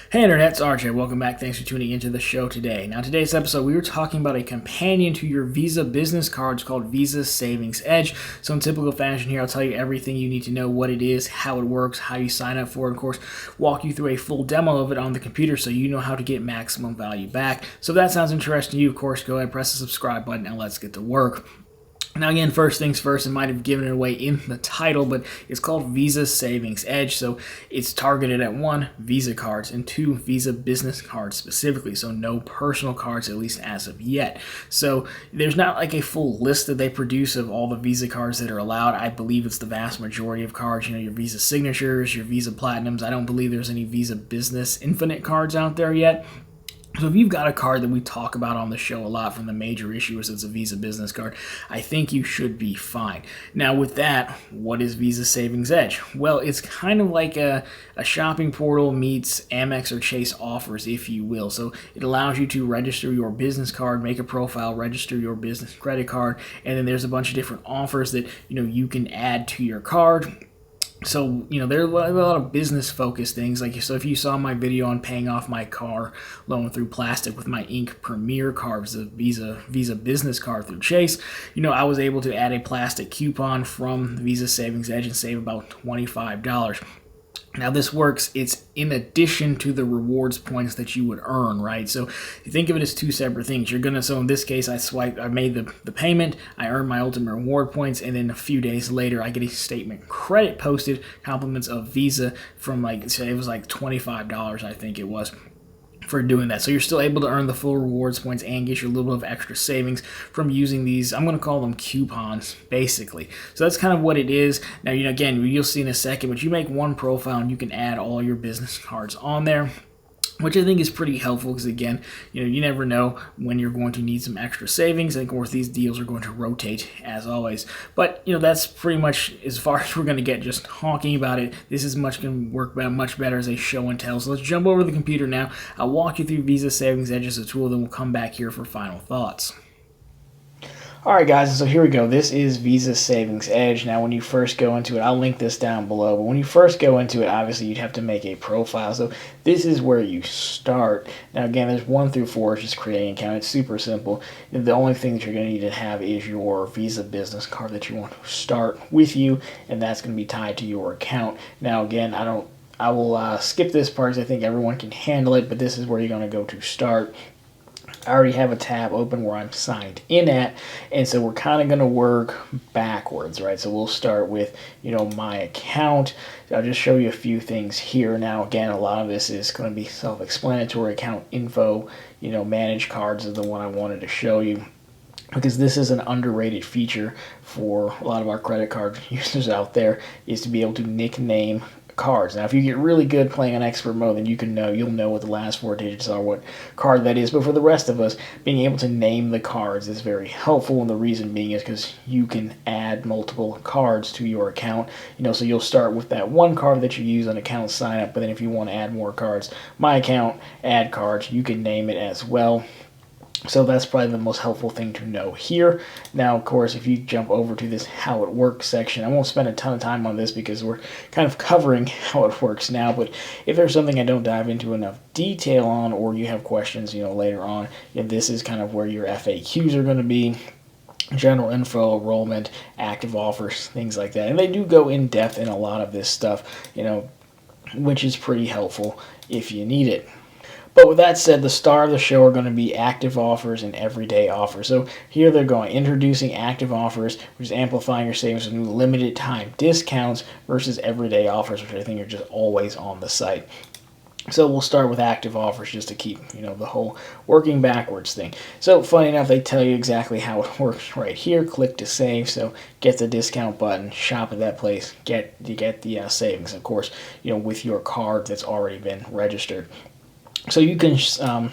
Hey Internet, it's RJ. Welcome back. Thanks for tuning into the show today. Now, today's episode, we were talking about a companion to your Visa business cards called Visa Savings Edge. So in typical fashion here, I'll tell you everything you need to know, what it is, how it works, how you sign up for it, and of course, walk you through a full demo of it on the computer so you know how to get maximum value back. So if that sounds interesting to you, of course, go ahead, press the subscribe button, and let's get to work. Now again, first things first, I might have given it away in the title, but it's called Visa Savings Edge, so it's targeted at 1, Visa cards, and 2, Visa business cards specifically, so no personal cards, at least as of yet. So there's not like a full list that they produce of all the Visa cards that are allowed. I believe it's the vast majority of cards, your Visa Signatures, your Visa Platinums. I don't believe there's any Visa Business Infinite cards out there yet. So if you've got a card that we talk about on the show a lot from the major issuers, it's a Visa business card, I think you should be fine. Now with that, what is Visa Savings Edge? Well, it's kind of like a shopping portal meets Amex or Chase offers, if you will. So it allows you to register your business card, make a profile, register your business credit card, and then there's a bunch of different offers that you can add to your card. So, there are a lot of business-focused things. So if you saw my video on paying off my car loan through plastic with my Ink Premier card, the Visa business card through Chase, I was able to add a plastic coupon from Visa Savings Edge and save about $25. Now this works, it's in addition to the rewards points that you would earn, right? So you think of it as two separate things. So in this case, I made the payment, I earned my ultimate reward points, and then a few days later, I get a statement credit posted, compliments of Visa from it was like $25, I think it was, for doing that. So you're still able to earn the full rewards points and get you a little bit of extra savings from using these, I'm going to call them coupons, basically. So that's kind of what it is. Now, again, you'll see in a second, but you make one profile and you can add all your business cards on there, which I think is pretty helpful because, again, you never know when you're going to need some extra savings. And of course, these deals are going to rotate as always. But, that's pretty much as far as we're going to get just talking about it. This is going to work much better as a show and tell. So let's jump over to the computer now. I'll walk you through Visa Savings Edge as a tool, then we'll come back here for final thoughts. Alright guys, so here we go. This is Visa Savings Edge. Now when you first go into it, I'll link this down below, but when you first go into it, obviously you'd have to make a profile. So this is where you start. Now again, there's 1 through 4, it's just creating an account. It's super simple. The only thing that you're going to need to have is your Visa business card that you want to start with you, and that's going to be tied to your account. Now again, I will skip this part because I think everyone can handle it, but this is where you're going to go to start. I already have a tab open where I'm signed in at, and so we're kind of going to work backwards, right? So we'll start with, my account. I'll just show you a few things here. Now, again, a lot of this is going to be self-explanatory. Account info, manage cards is the one I wanted to show you, because this is an underrated feature for a lot of our credit card users out there, is to be able to nickname cards. Now, if you get really good playing on expert mode, then you'll know what the last 4 digits are, what card that is. But for the rest of us, being able to name the cards is very helpful, and the reason being is because you can add multiple cards to your account. So you'll start with that one card that you use on account sign up, but then if you want to add more cards, my account, add cards, you can name it as well. So that's probably the most helpful thing to know here. Now, of course, if you jump over to this how it works section, I won't spend a ton of time on this because we're kind of covering how it works now, but if there's something I don't dive into enough detail on, or you have questions, later on, this is kind of where your FAQs are going to be. General info, enrollment, active offers, things like that. And they do go in depth in a lot of this stuff, which is pretty helpful if you need it. But with that said, the star of the show are going to be active offers and everyday offers. So here they're going, introducing active offers, which is amplifying your savings with new limited time discounts, versus everyday offers, which I think are just always on the site. So we'll start with active offers just to keep, the whole working backwards thing. So funny enough, they tell you exactly how it works right here. Click to save. So get the discount button, shop at that place, get the savings, of course, with your card that's already been registered. So you can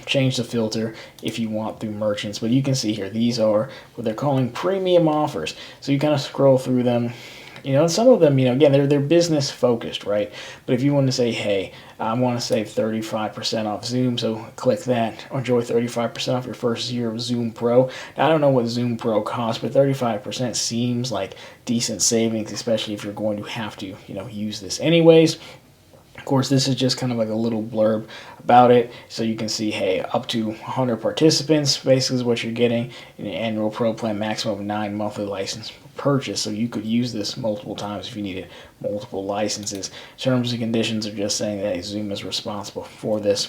change the filter if you want through merchants, but you can see here, these are what they're calling premium offers. So you kind of scroll through them, Some of them, again, they're business focused, right? But if you want to say, hey, I want to save 35% off Zoom, so click that. Enjoy 35% off your first year of Zoom Pro. Now, I don't know what Zoom Pro costs, but 35% seems like decent savings, especially if you're going to have to, use this anyways. Of course, this is just kind of like a little blurb about it, so you can see, hey, up to 100 participants, basically is what you're getting in an annual pro plan, maximum of 9 monthly license purchase, so you could use this multiple times if you needed multiple licenses. Terms and conditions are just saying that Zoom is responsible for this.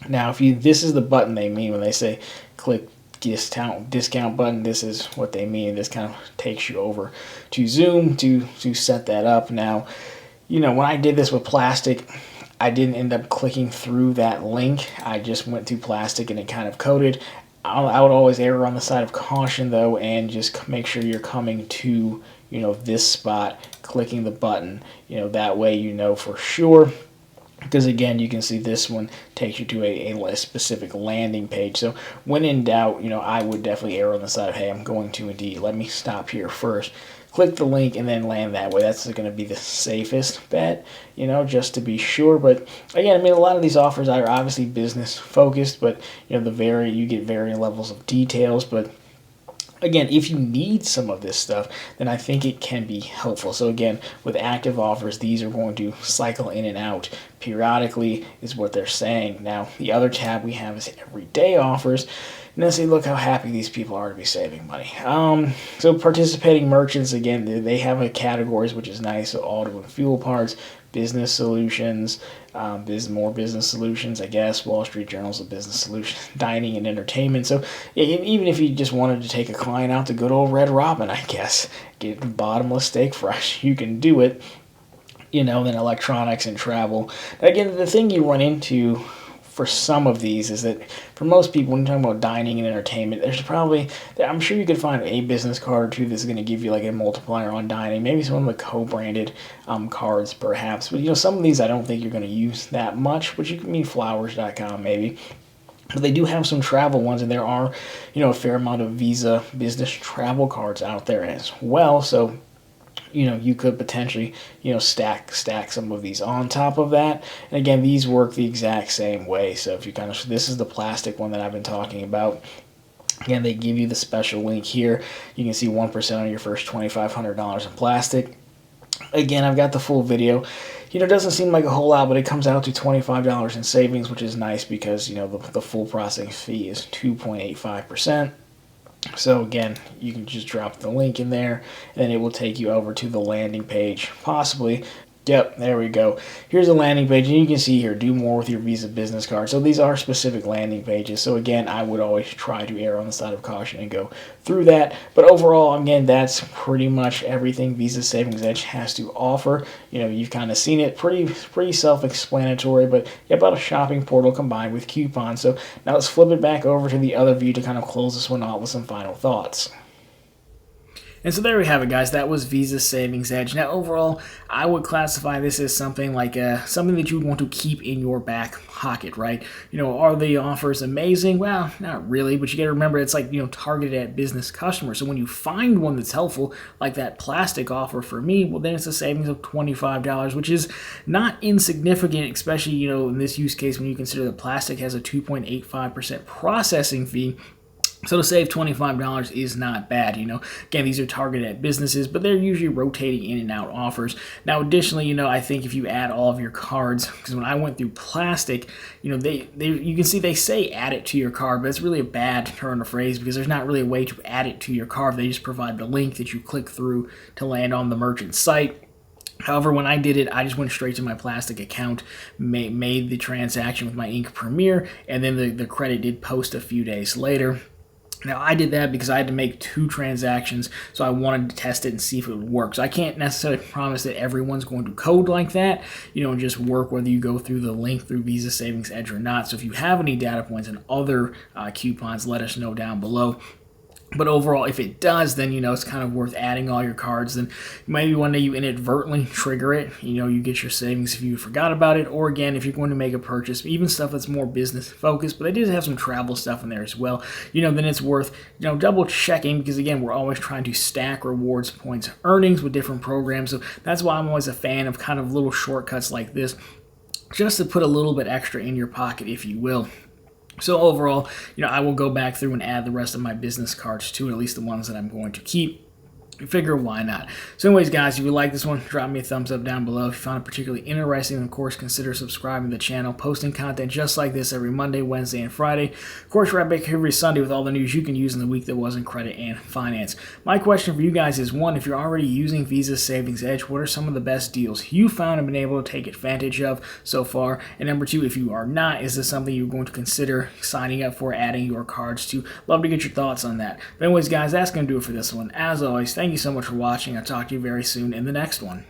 Now, this is the button they mean when they say click discount button. This is what they mean. This kind of takes you over to Zoom to set that up. Now, when I did this with Plastic, I didn't end up clicking through that link. I just went to Plastic and it kind of coded. I would always err on the side of caution, though, and just make sure you're coming to, this spot, clicking the button. That way for sure. Because, again, you can see this one takes you to a specific landing page. So when in doubt, I would definitely err on the side of, hey, I'm going to Indeed. Let me stop here first. Click the link and then land that way. That's going to be the safest bet, just to be sure. But again, a lot of these offers are obviously business focused, but you get varying levels of details. But again, if you need some of this stuff, then I think it can be helpful. So again, with active offers, these are going to cycle in and out periodically, is what they're saying. Now, the other tab we have is everyday offers. And then see, look how happy these people are to be saving money. So participating merchants, again, they have categories, which is nice. So auto and fuel parts, business solutions, more business solutions, I guess. Wall Street Journal's a business solution, dining and entertainment. So even if you just wanted to take a client out to good old Red Robin, I guess, get bottomless steak fresh, you can do it. Then electronics and travel. Again, the thing you run into for some of these is that for most people, when you're talking about dining and entertainment, I'm sure you could find a business card or two that's going to give you like a multiplier on dining, maybe some of the co-branded cards perhaps, but some of these I don't think you're going to use that much, which you can mean flowers.com maybe. But they do have some travel ones, and there are, a fair amount of Visa business travel cards out there as well, so you could potentially, stack some of these on top of that. And again, these work the exact same way. So if you this is the Plastic one that I've been talking about. Again, they give you the special link here. You can see 1% on your first $2,500 in Plastic. Again, I've got the full video. It doesn't seem like a whole lot, but it comes out to $25 in savings, which is nice because, the full processing fee is 2.85%. So again, you can just drop the link in there, and then it will take you over to the landing page, possibly. Yep, there we go. Here's a landing page, and you can see here, do more with your Visa business card. So these are specific landing pages. So again, I would always try to err on the side of caution and go through that. But overall, again, that's pretty much everything Visa Savings Edge has to offer. You've kind of seen it, pretty self-explanatory, but about a shopping portal combined with coupons. So now let's flip it back over to the other view to kind of close this one out with some final thoughts. And so there we have it, guys. That was Visa Savings Edge. Now, overall, I would classify this as something like something that you would want to keep in your back pocket, right? Are the offers amazing? Well, not really, but you got to remember it's like, targeted at business customers. So when you find one that's helpful, like that Plastic offer for me, well, then it's a savings of $25, which is not insignificant, especially, in this use case when you consider that Plastic has a 2.85% processing fee. So to save $25 is not bad, Again, these are targeted at businesses, but they're usually rotating in and out offers. Now, additionally, I think if you add all of your cards, because when I went through Plastic, you can see they say add it to your card, but it's really a bad turn of phrase because there's not really a way to add it to your card. They just provide the link that you click through to land on the merchant site. However, when I did it, I just went straight to my Plastic account, made the transaction with my Ink Premier, and then the credit did post a few days later. Now, I did that because I had to make 2 transactions, so I wanted to test it and see if it would work. So I can't necessarily promise that everyone's going to code like that, and just work whether you go through the link through Visa Savings Edge or not. So if you have any data points and other coupons, let us know down below. But overall, if it does, then, it's kind of worth adding all your cards. Then maybe one day you inadvertently trigger it. You get your savings if you forgot about it. Or again, if you're going to make a purchase, even stuff that's more business focused, but they did have some travel stuff in there as well, then it's worth, double checking, because again, we're always trying to stack rewards points earnings with different programs. So that's why I'm always a fan of kind of little shortcuts like this, just to put a little bit extra in your pocket, if you will. So overall, I will go back through and add the rest of my business cards to it, at least the ones that I'm going to keep. Figure why not. So anyways, guys, if you like this one, drop me a thumbs up down below. If you found it particularly interesting, of course, consider subscribing to the channel, posting content just like this every Monday, Wednesday, and Friday. Of course, right back every Sunday with all the news you can use in the week that was in credit and finance. My question for you guys is, one, if you're already using Visa Savings Edge, what are some of the best deals you found and been able to take advantage of so far? And number two, if you are not, is this something you're going to consider signing up for, adding your cards to? Love to get your thoughts on that. But anyways, guys, that's going to do it for this one. As always, thank you so much for watching. I'll talk to you very soon in the next one.